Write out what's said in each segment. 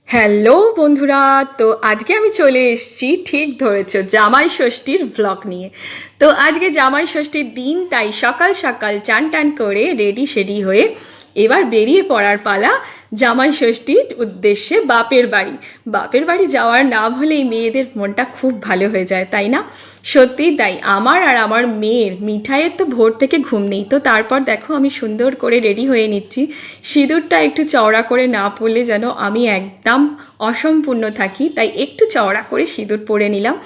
Hello বন্ধুরা, তো আজকে আমি চলে এসেছি, ঠিক ধরেছো, জামাই ষষ্ঠীর ভ্লগ নিয়ে। তো আজকে জামাই ষষ্ঠীর দিন, তাই সকাল সকাল চান টান করে রেডি সেডি হয়ে এবার বেরিয়ে পড়ার পালা জামাই ষষ্ঠীর উদ্দেশ্যে বাপের বাড়ি। বাপের বাড়ি যাওয়ার নাম হলেই মেয়েদের মনটা খুব ভালো হয়ে যায়, তাই না? সত্যিই তাই। আমার আর আমার মেয়ের মিঠাইয়ের তো ভোর থেকে ঘুম নেই। তো তারপর দেখো আমি সুন্দর করে রেডি হয়ে নিচ্ছি। সিঁদুরটা একটু চওড়া করে না পরলে যেন আমি একদম অসম্পূর্ণ থাকি, তাই একটু চওড়া করে সিঁদুর পরে নিলাম।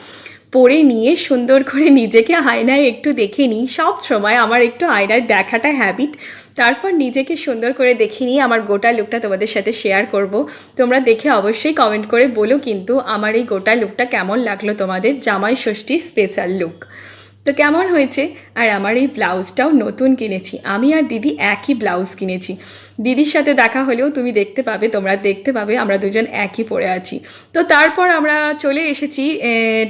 পরে নিয়ে সুন্দর করে নিজেকে আয়নায় একটু দেখে নিই। সব সময় আমার একটু আয়নায় দেখাটা হ্যাবিট। তারপর নিজেকে সুন্দর করে দেখে নিয়ে আমার গোটা লুকটা তোমাদের সাথে শেয়ার করব। তোমরা দেখে অবশ্যই কমেন্ট করে বলো কিন্তু আমার এই গোটা লুকটা কেমন লাগলো তোমাদের, জামাই ষষ্ঠীর স্পেশাল লুক। তো কেমন হয়েছে? আর আমার এই ব্লাউজটাও নতুন কিনেছি, আমি আর দিদি একই ব্লাউজ কিনেছি। দিদির সাথে দেখা হলেও তুমি দেখতে পাবে, তোমরা দেখতে পাবে আমরা দুজন একই পরে আছি। তো তারপর আমরা চলে এসেছি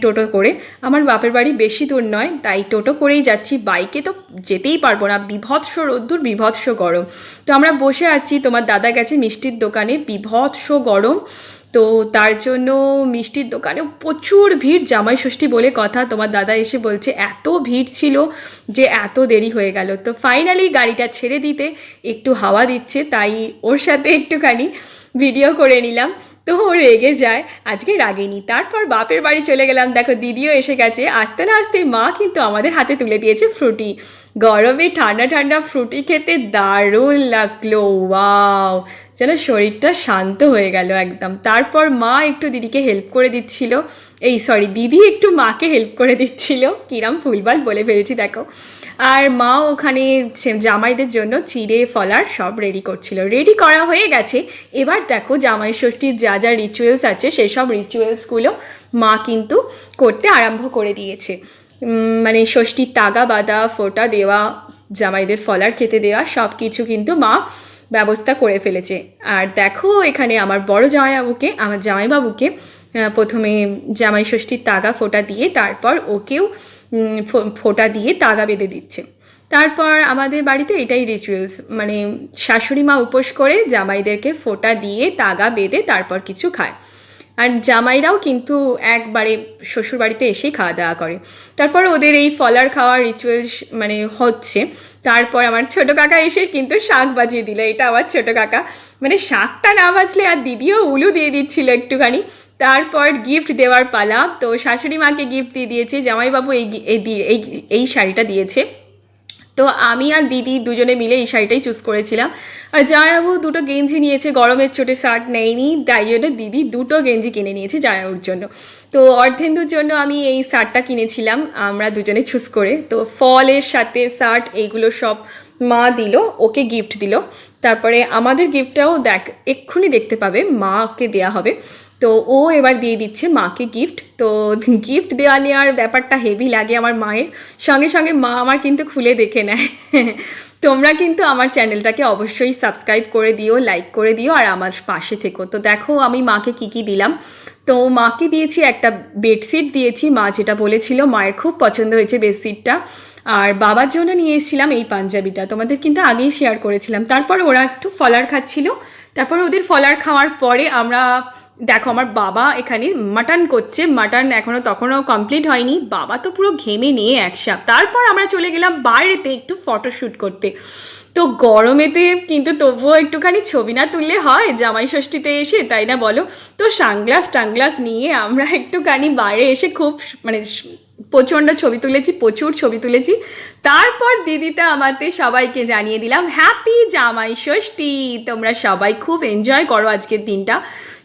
টোটো করে। আমার বাপের বাড়ি বেশি দূর নয়, তাই টোটো করেই যাচ্ছি। বাইকে তো যেতেই পারবো না, বিভৎস রোদ্দুর, বিভৎস গরম। তো আমরা বসে আছি, তোমার দাদা গেছে মিষ্টির দোকানে, বিভৎস গরম। তো তার জন্য মিষ্টির দোকানেও প্রচুর ভিড়, জামাই ষষ্ঠী বলে কথা। তোমার দাদা এসে বলছে এত ভিড় ছিল যে এত দেরি হয়ে গেল। তো ফাইনালি গাড়িটা ছেড়ে দিতে একটু হাওয়া দিচ্ছে, তাই ওর সাথে একটুখানি ভিডিও করে নিলাম। তো ও রেগে যায়, আজকে রাগেনি। তারপর বাপের বাড়ি চলে গেলাম। দেখো দিদিও এসে গেছে। আসতে না আসতেই মা কিন্তু আমাদের হাতে তুলে দিয়েছে ফ্রুটি। গরমে ঠান্ডা ঠান্ডা ফ্রুটি খেতে দারুণ লাগলো, ওয়াও, যেন শরীরটা শান্ত হয়ে গেল একদম। তারপর মা একটু দিদিকে হেল্প করে দিচ্ছিল, দিদি একটু মাকে হেল্প করে দিচ্ছিল। কিরম ভুলভাল বলে ফেলছি দেখো। আর মা ওখানে জামাইদের জন্য চিড়ে ফলার সব রেডি করছিল। রেডি করা হয়ে গেছে। এবার দেখো জামাই ষষ্ঠীর যা যা রিচুয়ালস আছে সেসব রিচুয়ালসগুলো মা কিন্তু করতে আরম্ভ করে দিয়েছে। মানে ষষ্ঠীর তাগা বাঁধা, ফোঁটা দেওয়া, জামাইদের ফলার খেতে দেওয়া, সব কিছু কিন্তু মা ব্যবস্থা করে ফেলেছে। আর দেখো এখানে আমার বড় জামাইবাবুকে, আমার জামাইবাবুকে প্রথমে জামাই ষষ্ঠীর তাগা ফোঁটা দিয়ে তারপর ওকেও ফোঁটা দিয়ে তাগা বেঁধে দিচ্ছে। তারপর আমাদের বাড়িতে এটাই রিচুয়ালস, মানে শাশুড়ি মা উপোস করে জামাইদেরকে ফোঁটা দিয়ে তাগা বেঁধে তারপর কিছু খায়। আর জামাইরাও কিন্তু একবারে শ্বশুরবাড়িতে এসেই খাওয়া দাওয়া করে। তারপর ওদের এই ফলার খাওয়ার রিচুয়ালস মানে হচ্ছে। তারপর আমার ছোটো কাকা এসে কিন্তু শাঁখ বাজিয়ে দিল। এটা আমার ছোটো কাকা, মানে শাঁখটা না বাজলে, আর দিদিও উলু দিয়ে দিচ্ছিল একটুখানি। তারপর গিফট দেওয়ার পালা। তো শাশুড়ি মাকে গিফট দিয়ে দিয়েছে, জামাইবাবু এই শাড়িটা দিয়েছে। তো আমি আর দিদি দুজনে মিলে এই শাড়িটাই চুজ করেছিলাম। আর জামাইবাবু দুটো গেঞ্জি নিয়েছে, গরমের চোটে শার্ট নেয়নি, তাই জন্য দিদি দুটো গেঞ্জি কিনে নিয়েছে জামাইবাবুর জন্য। তো অর্ধেন্দুর জন্য আমি এই শার্টটা কিনেছিলাম, আমরা দুজনে চুজ করে। তো ফলের সাথে শার্ট এইগুলো সব মা দিল, ওকে গিফট দিল। তারপরে আমাদের গিফটটাও এক্ষুনি দেখতে পাবে, মাকে দেয়া হবে। তো ও এবার দিয়ে দিচ্ছে মাকে গিফট। তো গিফট দেওয়া নেওয়ার ব্যাপারটা হেভি লাগে আমার মায়ের। সঙ্গে সঙ্গে মা আমার কিন্তু খুলে দেখে নেয়। তোমরা কিন্তু আমার চ্যানেলটাকে অবশ্যই সাবস্ক্রাইব করে দিও, লাইক করে দিও, আর আমার পাশে থেকো। তো দেখো আমি মাকে কী দিলাম। তো মাকে দিয়েছি একটা বেডশিট দিয়েছি, মা যেটা বলেছিল, মায়ের খুব পছন্দ হয়েছে বেডশিটটা। আর বাবার জন্য নিয়ে এসেছিলাম এই পাঞ্জাবিটা, তোমাদের কিন্তু আগেই শেয়ার করেছিলাম। তারপর ওরা একটু ফলার খাচ্ছিল। তারপর ওদের ফলার খাওয়ার পরে আমরা, দেখো আমার বাবা এখানে মাটন করছে। মাটন তখনও কমপ্লিট হয়নি, বাবা তো পুরো ঘেমে নিয়ে একসাথ। তারপর আমরা চলে গেলাম বাইরেতে একটু ফটোশ্যুট করতে। তো গরমেতে কিন্তু তবুও একটুখানি ছবি না তুললে হয় জামাই ষষ্ঠীতে এসে, তাই না বলো? তো সানগ্লাস টানগ্লাস নিয়ে আমরা একটুখানি বাইরে এসে খুব মানে প্রচণ্ড ছবি তুলেছি, প্রচুর ছবি তুলেছি। তারপর দিদিটা আমাদের সবাইকে জানিয়ে দিলাম হ্যাপি জামাই ষষ্ঠী। তোমরা সবাই খুব এনজয় করো আজকের দিনটা।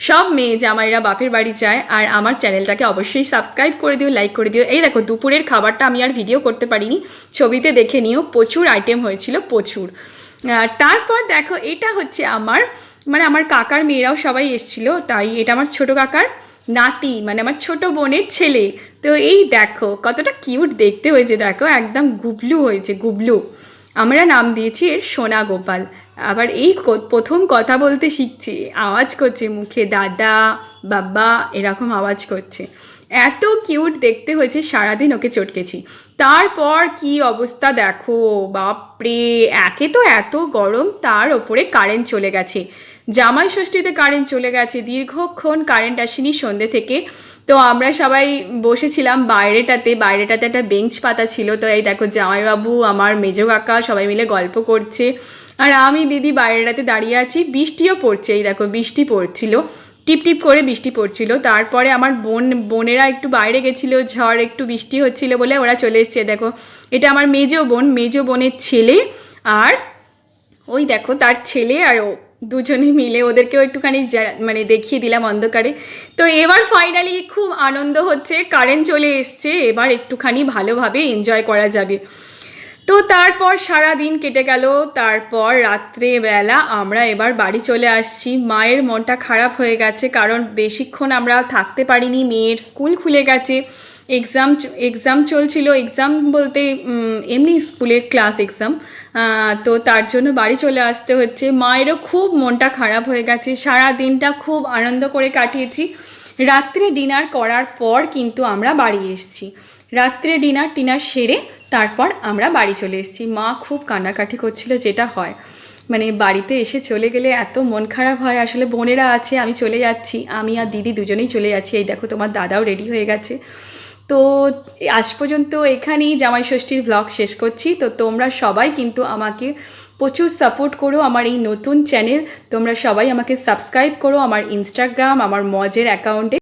সব মেয়ে জামাইরা বাপের বাড়ি যায়। আর আমার চ্যানেলটাকে অবশ্যই সাবস্ক্রাইব করে দিও, লাইক করে দিও। এই দেখো দুপুরের খাবারটা আমি আর ভিডিও করতে পারিনি, ছবিতে দেখে নিও, প্রচুর আইটেম হয়েছিল, প্রচুর। তারপর দেখো এটা হচ্ছে আমার, মানে আমার কাকার মেয়েরাও সবাই এসেছিলো, তাই এটা আমার ছোটো কাকার নাতি, মানে আমার ছোটো বোনের ছেলে। তো এই দেখো কতটা কিউট দেখতে হয়েছে, দেখো একদম গুবলু হয়েছে, গুবলু। আমরা নাম দিয়েছি এর সোনা গোপাল। আবার এই প্রথম কথা বলতে শিখছে, আওয়াজ করছে মুখে দাদা বাবা এরকম আওয়াজ করছে। এত কিউট দেখতে হয়েছে, সারাদিন ওকে চটকেছি। তারপর কি অবস্থা দেখো, বাপরে, একে তো এত গরম, তার ওপরে কারেন্ট চলে গেছে। জামাই ষষ্ঠীতে কারেন্ট চলে গেছে, দীর্ঘক্ষণ কারেন্ট আসেনি সন্ধ্যে থেকে। তো আমরা সবাই বসেছিলাম বাইরেটাতে একটা বেঞ্চ পাতা ছিল। তো এই দেখো জামাইবাবু, আমার মেজো কাকা সবাই মিলে গল্প করছে, আর আমি দিদি বাইরেটাতে দাঁড়িয়ে আছি। বৃষ্টিও পড়ছে, এই দেখো বৃষ্টি পড়ছিল, টিপ টিপ করে বৃষ্টি পড়ছিল। তারপরে আমার বোনেরা একটু বাইরে গেছিলো, ঝড় একটু বৃষ্টি হচ্ছিল বলে ওরা চলে এসছে। দেখো এটা আমার মেজো বোনের ছেলে, আর ওই দেখো তার ছেলে আর ও দুজনে মিলে ওদেরকেও একটুখানি মানে দেখিয়ে দিলাম অন্ধকারে। তো এবার ফাইনালি খুব আনন্দ হচ্ছে, কারেন্ট চলে এসছে, এবার একটুখানি ভালোভাবে এনজয় করা যাবে। তো তারপর সারা দিন কেটে গেল। তারপর রাত্রেবেলা আমরা এবার বাড়ি চলে আসছি। মায়ের মনটা খারাপ হয়ে গেছে, কারণ বেশিক্ষণ আমরা থাকতে পারিনি, মেয়ের স্কুল খুলে গেছে, এক্সাম চলছিল। এক্সাম বলতে এমনি স্কুলের ক্লাস এক্সাম। তো তার জন্য বাড়ি চলে আসতে হচ্ছে। মায়েরও খুব মনটা খারাপ হয়ে গেছে। সারা দিনটা খুব আনন্দ করে কাটিয়েছি। রাত্রে ডিনার করার পর কিন্তু আমরা বাড়ি এসেছি। রাত্রে ডিনার সেরে তারপর আমরা বাড়ি চলে এসেছি। মা খুব কান্নাকাটি করছিল, যেটা হয় মানে বাড়িতে এসে চলে গেলে এত মন খারাপ হয়। আসলে বোনেরা আছে, আমি চলে যাচ্ছি, আমি আর দিদি দুজনেই চলে যাচ্ছি। এই দেখো তোমার দাদাও রেডি হয়ে গেছে। তো আজ পর্যন্ত এখানেই জামাই ষষ্ঠীর ব্লগ শেষ করছি। তো তোমরা সবাই কিন্তু আমাকে প্রচুর সাপোর্ট করো আমার এই নতুন চ্যানেল। তোমরা সবাই আমাকে সাবস্ক্রাইব করো আমার ইনস্টাগ্রাম, আমার মজের অ্যাকাউন্টে।